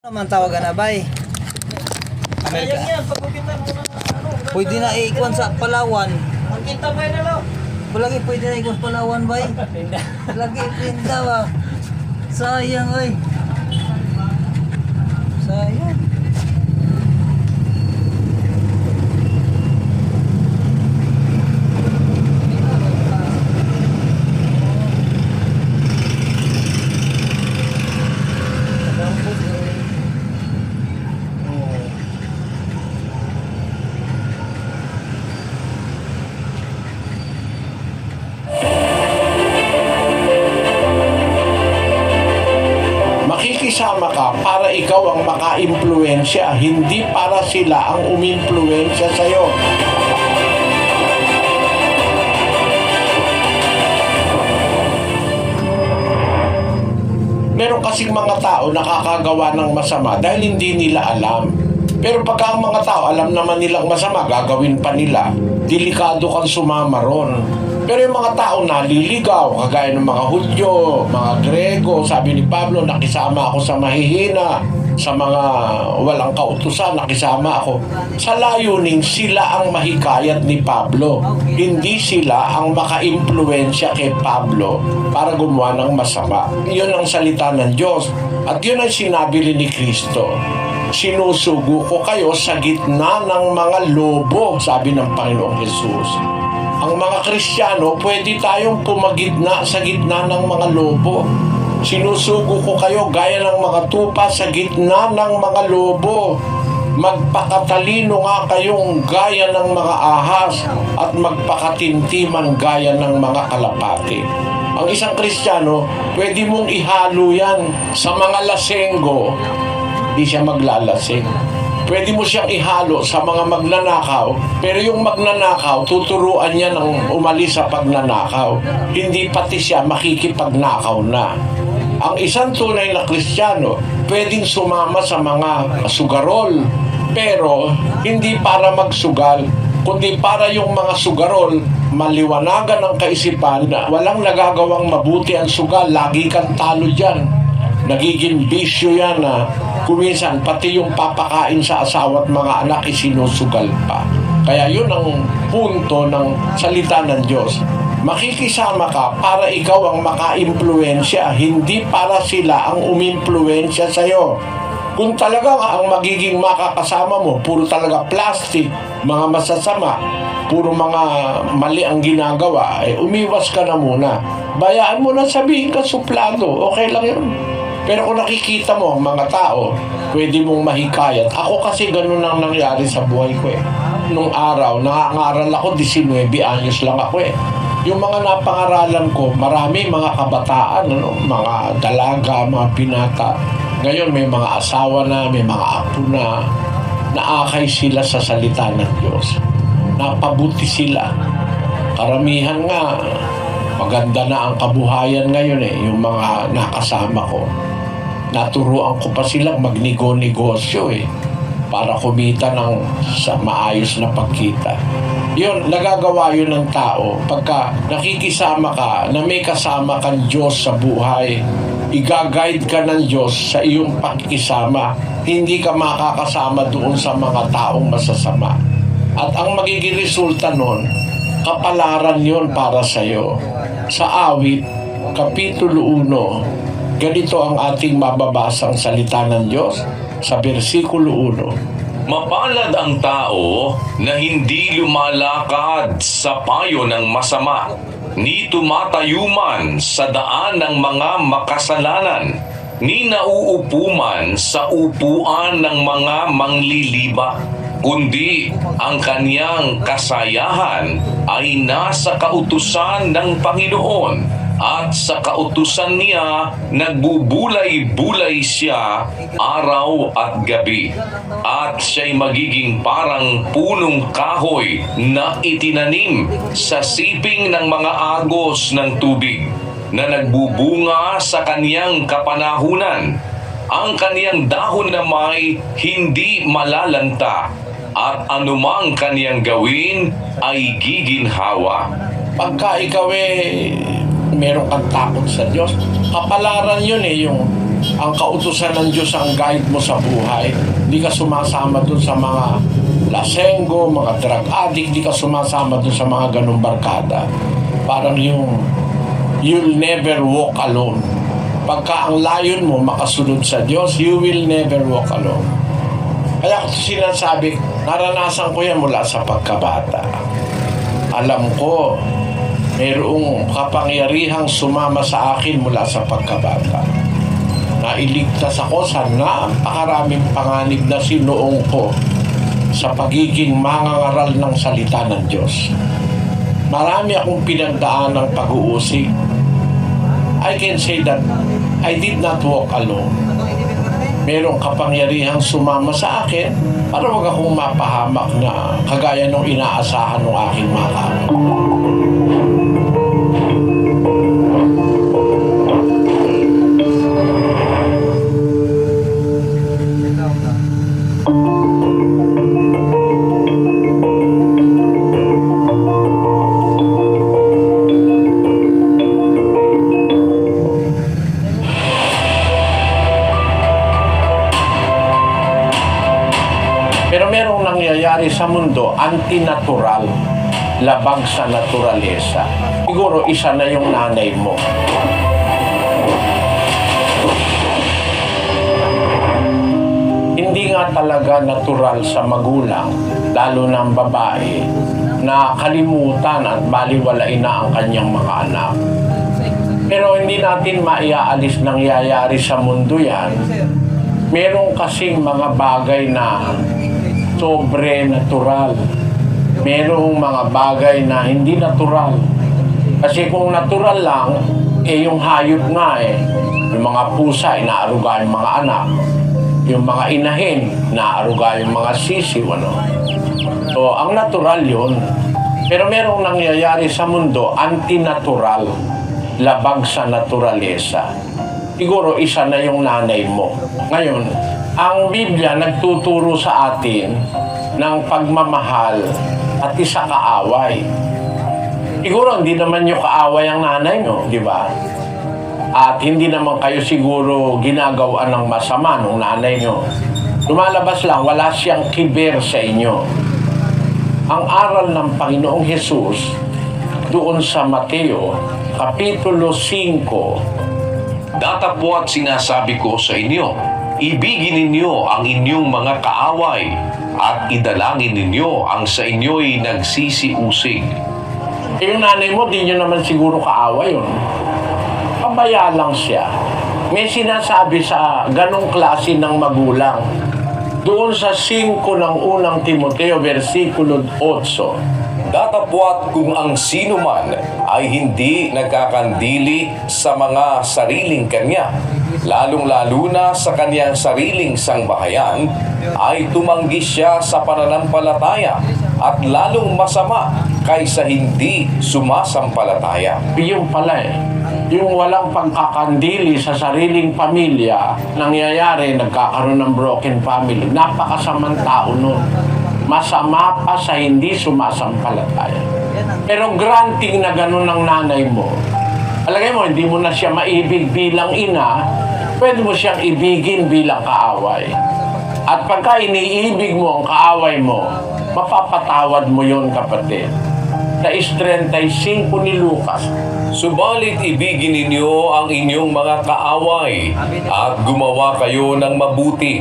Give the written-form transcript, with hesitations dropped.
Naman tawagan na bay. Amerika. Pwede na iikwan sa Palawan. Magkita ba na lo? Lagi pwede na iikwan sa Palawan bay. Lagi pinta ba. Sayang ay. Sayang. Makikisama ka para ikaw ang maka-impluensya, hindi para sila ang umimpluensya sa'yo. Meron kasing mga tao nakakagawa ng masama dahil hindi nila alam. Pero pagka ang mga tao alam naman nilang masama, gagawin pa nila, delikado kang sumama ron. Pero yung mga tao naliligaw, kagaya ng mga Hudyo, mga Grego, sabi ni Pablo, nakisama ako sa mahihina, sa mga walang kautusan, nakisama ako. Sa layunin, sila ang mahikayat ni Pablo. Hindi sila ang maka-impluensya kay Pablo para gumawa ng masama. Yun ang salita ng Diyos. At yun ang sinabi ni Kristo. Sinusugo ko kayo sa gitna ng mga lobo, sabi ng Panginoong Jesus. Ang mga Kristiyano, pwede tayong pumagitna sa gitna ng mga lobo. Sinusugo ko kayo gaya ng mga tupa sa gitna ng mga lobo. Magpakatalino nga kayong gaya ng mga ahas at magpakatintiman gaya ng mga kalapati. Ang isang Kristiyano, pwede mong ihalo yan sa mga lasenggo. Di siya maglalasing. Pwede mo siyang ihalo sa mga magnanakaw, pero yung magnanakaw, tuturuan niya ng umalis sa pagnanakaw. Hindi pati siya makikipagnakaw na. Ang isang tunay na Kristiyano, pwedeng sumama sa mga sugarol, pero hindi para magsugal, kundi para yung mga sugarol maliwanagan ang kaisipan na walang nagagawang mabuti ang sugal, lagi kang talo dyan. Nagiging bisyo yan na kuminsan pati yung papakain sa asawa at mga anak isinusugal pa. Kaya yun ang punto ng salita ng Diyos. Makikisama ka para ikaw ang maka-impluensya, hindi para sila ang umimpluensya sa'yo. Kung talaga ang magiging makakasama mo, puro talaga plastic, mga masasama, puro mga mali ang ginagawa, umiwas ka na muna. Bayaan mo na sabihin ka suplado, okay lang yun. Pero kung nakikita mo ang mga tao, pwede mong mahikayat. Ako kasi ganun ang nangyari sa buhay ko eh. Nung araw, nangangaral ako, 19 anyos lang ako eh. Yung mga napangaralan ko, marami mga kabataan, mga dalaga, mga pinata. Ngayon may mga asawa na, may mga apo na, naakay sila sa salita ng Diyos. Napabuti sila. Karamihan nga, maganda na ang kabuhayan ngayon eh, yung mga nakasama ko. Naturuan ko pa silang magnego-negosyo eh, para kumita ng sa maayos na pagkita. Yun, nagagawa yun ng tao. Pagka nakikisama ka, na may kasama kang Diyos sa buhay, i-guide ka ng Diyos sa iyong pakikisama. Hindi ka makakasama doon sa mga taong masasama. At ang magiging resulta nun, kapalaran yon para sa iyo. Sa Awit, Kapitulo 1, ganito ang ating mababasang salita ng Diyos sa versikulo 1. Mapalad ang tao na hindi lumalakad sa payo ng masama, ni tumatayuman sa daan ng mga makasalanan, ni nauupuman sa upuan ng mga mangliliba, kundi ang kaniyang kasayahan ay nasa kautusan ng Panginoon, at sa kautusan niya nagbubulay-bulay siya araw at gabi. At siya'y magiging parang punong kahoy na itinanim sa siping ng mga agos ng tubig, na nagbubunga sa kaniyang kapanahunan. Ang kaniyang dahon na may hindi malalanta, at anumang kaniyang gawin ay giginhawa. Pagka ikaw meron kang takot sa Diyos, kapalaran yun yung ang kautusan ng Diyos ang guide mo sa buhay. Hindi ka sumasama dun sa mga lasenggo, mga drug addict, hindi ka sumasama dun sa mga ganong barkada. Parang yung you'll never walk alone. Pagka ang layon mo makasunod sa Diyos, you will never walk alone. Kaya ko sinasabi, naranasan ko yan mula sa pagkabata. Alam ko, mayroong kapangyarihang sumama sa akin mula sa pagkabata. Nailigtas ako sa napakaraming panganib na sinuong ko sa pagiging mangangaral ng salita ng Diyos. Marami akong pinagdaan ng pag-uusig. I can say that I did not walk alone. Merong kapangyarihang sumama sa akin para wag akong mapahamak na kagaya nung inaasahan ng aking mga kapwa. Pero merong nangyayari sa mundo, antinatural, labag sa naturalesa. Siguro isa na yung nanay mo. Hindi nga talaga natural sa magulang, lalo ng babae, na kalimutan at baliwalain na ang kanyang mga anak. Pero hindi natin maiaalis nangyayari sa mundo yan. Merong kasing mga bagay na sobre-natural. Merong mga bagay na hindi natural. Kasi kung natural lang, yung hayop nga yung mga pusa, inaaruga yung mga anak. Yung mga inahin, inaaruga yung mga sisiw, ano. So, ang natural yun. Pero merong nangyayari sa mundo, antinatural, labag sa naturalesa. Siguro, isa na yung nanay mo. Ngayon, ang Biblia nagtuturo sa atin ng pagmamahal at isa kaaway. Siguro hindi naman yung kaaway ang nanay nyo, di ba? At hindi naman kayo siguro ginagawaan ng masama ng nanay nyo. Lumalabas lang, wala siyang kiber sa inyo. Ang aral ng Panginoong Hesus doon sa Mateo, Kapitulo 5. Datapwat sinasabi ko sa inyo, ibigin ninyo ang inyong mga kaaway at idalangin ninyo ang sa inyo'y nagsisiusig. Yung nanay mo, di nyo naman siguro kaaway yun. Pabaya lang siya. May sinasabi sa ganong klase ng magulang. Doon sa 5 ng unang Timoteo, versikulo 8. Datapwat kung ang sino man ay hindi nagkakandili sa mga sariling kanya, lalong-lalo na sa kanyang sariling sangbahayan, ay tumanggi siya sa pananampalataya at lalong masama kaysa hindi sumasampalataya. Yung pala yung walang pagkakandili sa sariling pamilya, nangyayari, nagkakaroon ng broken family. Napakasamang tao nun. Masama pa sa hindi sumasampalataya. Pero granting na gano'n ang nanay mo, alagay mo, hindi mo na siya maibig bilang ina, pwede mo siyang ibigin bilang kaaway. At pagka iniibig mo ang kaaway mo, mapapatawad mo yon, kapatid. Sa 35 ni Lucas, Subalit ibigin ninyo ang inyong mga kaaway at gumawa kayo ng mabuti